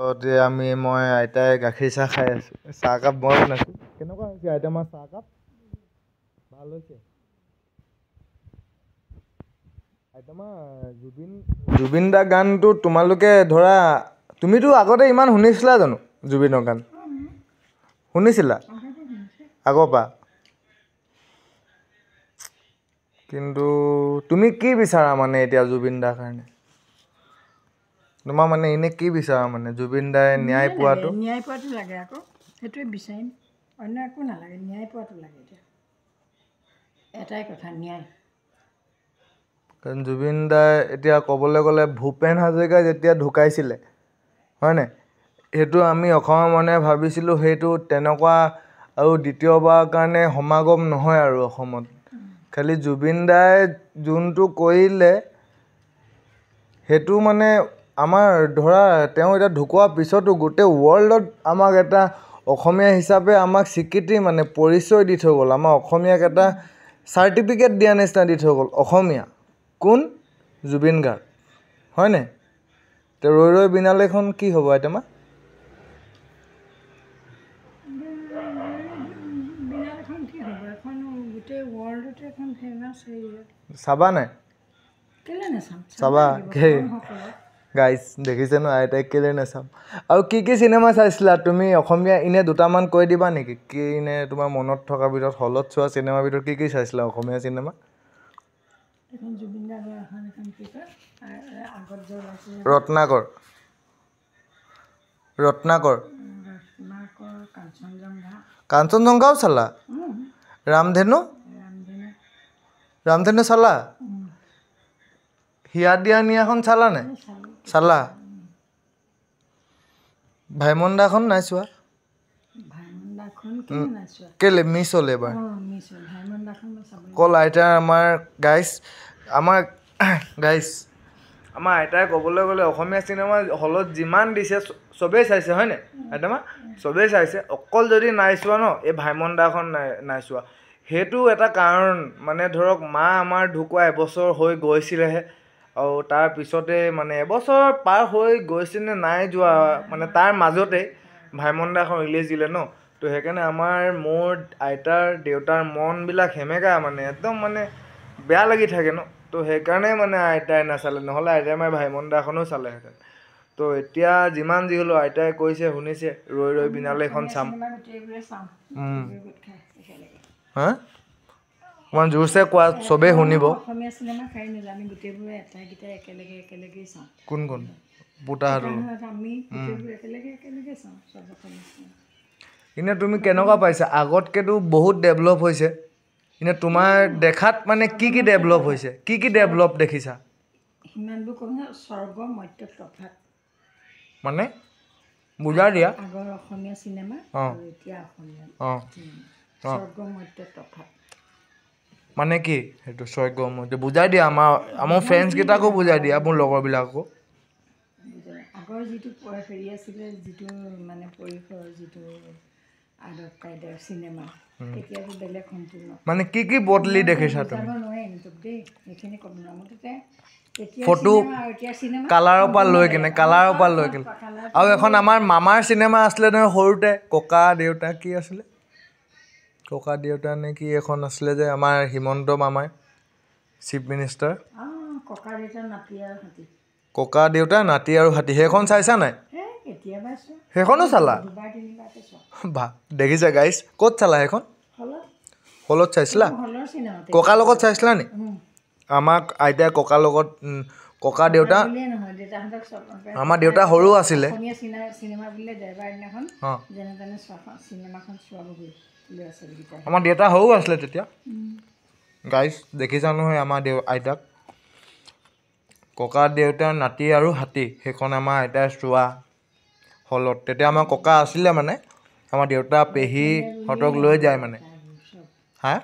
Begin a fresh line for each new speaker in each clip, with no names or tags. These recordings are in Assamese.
মই আইতাই গাখীৰ চাহ খাই আছোঁ। চাহকাপ মই বনাইছোঁ। কেনেকুৱা হৈছে আইতা মাৰ চাহকাপ? ভাল হৈছে। আইতা মা জুবিন দা গানটো তোমালোকে ধৰা তুমিতো আগতে ইমান শুনিছিলা জানো জুবিনৰ গান? শুনিছিলা আগৰ পৰা? কিন্তু তুমি কি বিচাৰা মানে এতিয়া জুবিন দাৰ কাৰণে? তোমাৰ মানে এনেই কি বিচাৰা মানে জুবিন দাই ন্যায় পোৱাটো?
ন্যায় পোৱাটো লাগে আকৌ, সেইটোৱে বিচাৰিম। অন্য একো নালাগে, ন্যায় পোৱাটো লাগে এতিয়া। এটাই কথা, ন্যায়।
কাৰণ জুবিন দাই এতিয়া ক'বলৈ গ'লে ভূপেন হাজৰিকা যেতিয়া ঢুকাইছিলে, হয়নে? সেইটো আমি অসমৰ মানুহে ভাবিছিলোঁ সেইটো তেনেকুৱা আৰু দ্বিতীয়বাৰৰ কাৰণে সমাগম নহয় আৰু অসমত। খালি জুবিন দাই যোনটো কৰিলে সেইটো মানে আমাৰ ধৰা তেওঁ এতিয়া ঢুকোৱাৰ পিছতো গোটেই ৱৰ্ল্ডত আমাক এটা অসমীয়া হিচাপে আমাক স্বীকৃতি মানে পৰিচয় দি থৈ গ'ল। আমাৰ অসমীয়াক এটা চাৰ্টিফিকেট দিয়া নিচিনা দি থৈ গ'ল। অসমীয়া কোন? জুবিন গাৰ্গ, হয়নে? তে ৰৈ ৰৈ বিনালেখন কি হ'ব আইতা মা?
বিনালেখন কি হ'ব? এখন গোটেই ৱৰ্ল্ডতে এখন ফেমাছ হেৰি।
চাবা নাই?
কেলে নাচাম?
চাবা। গাইজ দেখিছে ন আইতাই কেলে নাচাম। আৰু কি কি চিনেমা চাইছিলা তুমি অসমীয়া? এনে দুটামান কৈ দিবা নেকি? কি এনে তোমাৰ মনত থকাৰ ভিতৰত হলত চোৱা চিনেমাৰ ভিতৰত কি কি চাইছিলা অসমীয়া চিনেমা?
এখন জুবিন গাৰ্গৰ এখন কি কয় আগত যে ওলাইছিলে
ৰত্নাকৰ।
কাঞ্চনজংঘা।
কাঞ্চনজংঘাও চালা? ৰামধেনু চালা? হিয়া দিয়া নিয়াখন চালা নাই? চালা? ভাইমন দাখন নাই চোৱা? কেলে মিছ হ'ল এবাৰ? কল আইতাৰ আমাৰ গাইজ আমাৰ আইতাই ক'বলৈ গ'লে অসমীয়া চিনেমা হলত যিমান দিছে চবেই চাইছে, হয়নে আইতা মা? চবেই চাইছে। অকল যদি নাই চোৱা ন এই ভাইমন দাখন নাই চোৱা। সেইটো এটা কাৰণ মানে ধৰক মা আমাৰ ঢুকুৱা এবছৰ হৈ গৈছিলেহে আৰু তাৰ পিছতে মানে এবছৰ পাৰ হৈ গৈছেনে নাই যোৱা মানে তাৰ মাজতে ভাইমন দাখন ৰিলিজ দিলে ন। তো সেইকাৰণে মোৰ আইতাৰ দেউতাৰ মনবিলাক সেমেকা মানে একদম মানে বেয়া লাগি থাকে ন। তো সেইকাৰণে মানে আইতাই নাচালে, নহ'লে আইতাই মই ভাইমন দাখনো চালেহেঁতেন। তো এতিয়া যিমান যি হ'লেও আইতাই কৈছে শুনিছে ৰৈ ৰৈ বিনালেখন চাম। হা? অকণমান জোৰছে কোৱা চবেই শুনিব।
অসমীয়া চিনেমা খাই নাযাওঁ, আমি গোটেইবোৰে এটাইকেইটাই একেলগে চাওঁ।
কোন পুতাহঁতৰ?
আমি গোটেইবোৰ একেলগে চাওঁ চব অসমীয়া চিনেমা।
এনে তুমি কেনেকুৱা পাইছা? আগতকেতো বহুত ডেভেলপ হৈছে। এনে তোমাৰ দেখাত মানে কি কি ডেভেলপ হৈছে? কি কি ডেভেলপ দেখিছা?
সিমানবোৰ ক'ম ন, স্বৰ্গ মৰ্ত্য তফাত।
মানে বুজাই দিয়া।
আগৰ অসমীয়া চিনেমা আৰু এতিয়া অসমীয়া চিনেমা স্বৰ্গ মৰ্ত্য তফাত।
মানে কি সেইটো স্বৰ্গ মৰ্ত্য? বুজাই দিয়া আমাৰ ফ্ৰেণ্ডছকেইটাকো বুজাই দিয়া, মোৰ লগৰবিলাকো।
আগৰ যিটো হেৰি আছিলে, যিটো মানে পৰিসৰ, যিটো আদব কাইদাৰ চিনেমা, এতিয়াতো বেলেগ সম্পূৰ্ণ।
মানে কি কি বদলি দেখিছা তুমি?
বুজাব নোৱাৰিম তোক দেই, সেইখিনি ক'ব নোৱাৰো। মুঠতে
ফটো কালাৰৰ পৰা লৈ কিনে আৰু এখন আমাৰ মামাৰ চিনেমা আছিলে নহয় সৰুতে, ককা দেউতা কি আছিলে? ককা দেউতা নে কি এখন আছিলে যে আমাৰ হিমন্ত মামাই চিফ মিনিষ্টাৰ। ককা দেউতা নাতি আৰু হাতী, সেইখন চাইছা নাই? সেইখনো চালা? বা দেখিছা গাইজ, ক'ত চালা সেইখন? হলত চাইছিলা? ককাৰ লগত চাইছিলা নি? আমাক আইতাই ককাৰ লগত ককা দেউতা আমাৰ দেউতা সৰু আছিলে। আমাৰ দেউতা সৰু আছিলে তেতিয়া। গাইজ দেখিছা নহয় আমাৰ আইতাক। ককা দেউতা নাতি আৰু হাতী সেইখন আমাৰ আইতাই চোৱা হলত। তেতিয়া আমাৰ ককা আছিলে মানে, আমাৰ দেউতা পেহীহঁতক লৈ যায় মানে। হা?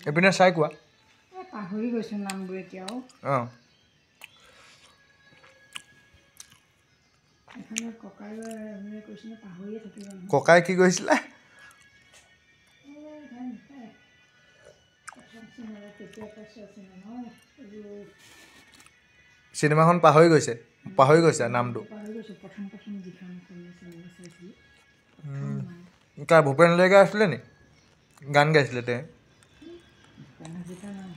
এইপিনে চাই কোৱা।
পাহৰি গৈছো নামবোৰ এতিয়াও।
ককাই কি কৈছিলে? চিনেমাখন পাহৰি গৈছে। পাহৰি গৈছে নামটো
পাহৰি গৈছোঁ প্ৰথম যিখন চিনেমা চাইছিলোঁ
তাৰ ভূপেন হাজৰিকা আছিলে নি গান গাইছিলে তেওঁ
হাজৰিকা নাই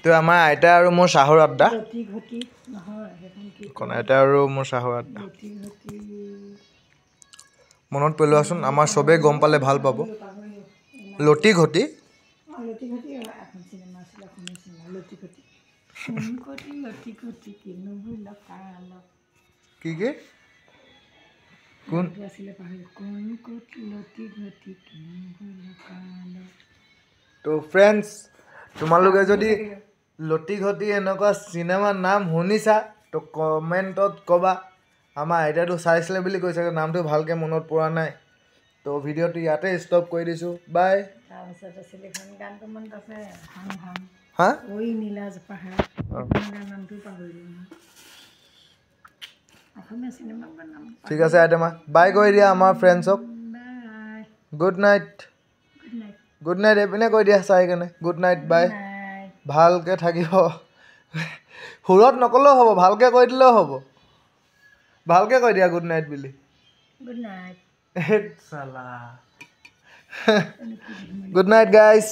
তো আমাৰ আইতা আৰু মোৰ শাহুৰ আড্ডা
লতি ঘটি নহয় সেইখন কি
এখন আইতা আৰু মোৰ শাহুৰ আড্ডা
লতি ঘটি
মনত পেলোৱাচোন আমাৰ চবেই গম পালে ভাল পাব লতি ঘটি
লতি ঘটি এখন চিনেমা আছিলে অসমীয়া চিনেমা লতি ঘটি লতি ঘটি কিনো ভুল কাল
কি কোন
আছিলে পাহৰি কোন ক'ত লতি ঘটি কিনো ভুল কাল
তো ফ্ৰেণ্ডছ তোমালোকে যদি লতি ঘটি এনেকুৱা চিনেমাৰ নাম শুনিছা তো কমেণ্টত ক'বা আমাৰ আইতাটো চাইছিলে বুলি কৈছে নামটো ভালকৈ মনত পৰা নাই তো ভিডিঅ'টো ইয়াতে ষ্টপ কৰি দিছোঁ বাই
তাৰপিছত আছিলে এখন গানটো মনত আছে ভাং ভাং
হা
ঐ নীলাজ পাহাৰ গান নামটো পাহৰিলোঁ অসমীয়া চিনেমাৰ নাম
ঠিক আছে আইতামা বাই কৈ দিয়া আমাৰ ফ্ৰেণ্ডছক
bye
good night
good night
good night এইপিনে কৈ দিয়া চাই কেনে গুড নাইট বাই
নাইট
ভালকৈ থাকিব সুৰত নক'লেও হ'ব ভালকৈ কৈ দিলেও হ'ব ভালকৈ কৈ দিয়া গুড নাইট বুলি
গুড নাইট
চালা গুড নাইট গাইজ